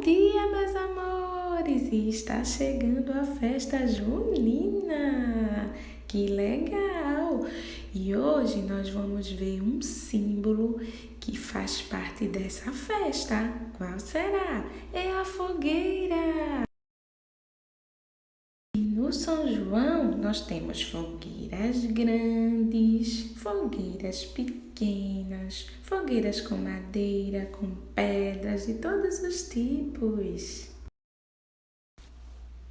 dia, meus amores! E está chegando a festa junina! Que legal! E hoje nós vamos ver um símbolo que faz parte dessa festa. Qual será? É a fogueira! E no São João nós temos fogueiras grandes, fogueiras pequenas, fogueiras com madeira, com pedras de todos os tipos.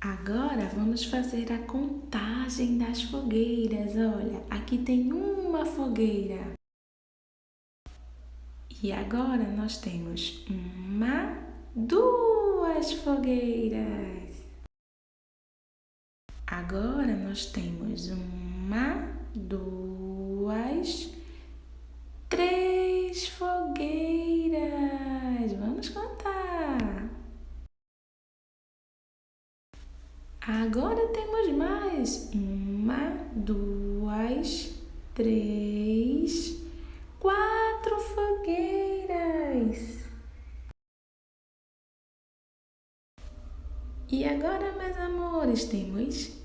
Agora vamos fazer a contagem das fogueiras. Olha, aqui tem uma fogueira. E agora nós temos duas fogueiras. Agora nós temos duas, três fogueiras. Vamos contar. Agora temos mais duas, três, quatro fogueiras. E agora, meus amores, temos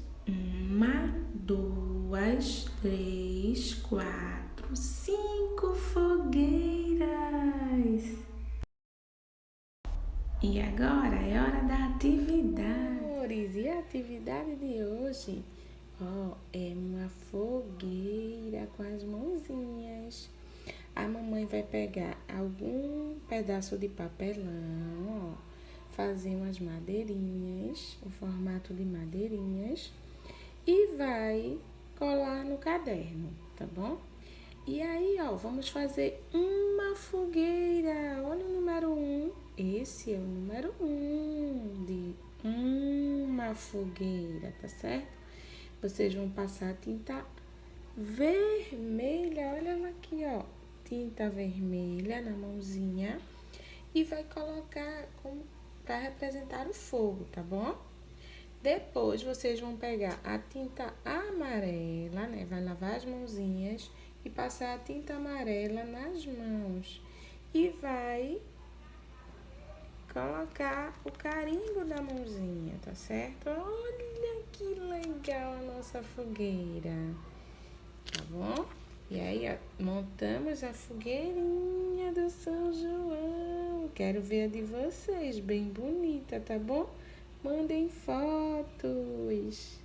duas, três, quatro, cinco fogueiras. E agora é hora da atividade. E a atividade de hoje, é uma fogueira com as mãozinhas. A mamãe vai pegar algum pedaço de papelão, fazer umas madeirinhas, o formato de madeirinhas, e vai colar no caderno, tá bom? E aí, vamos fazer uma fogueira. Olha o número 1. Esse é o número 1 de uma fogueira, tá certo? Vocês vão passar tinta vermelha, olha ela aqui, tinta vermelha na mãozinha e vai colocar para representar o fogo, tá bom? Depois vocês vão pegar a tinta amarela, né? Vai lavar as mãozinhas e passar a tinta amarela nas mãos e vai colocar o carimbo da mãozinha, tá certo? Olha que legal a nossa fogueira, tá bom? E aí, montamos a fogueirinha do São João. Quero ver a de vocês, bem bonita, tá bom? Mandem fotos.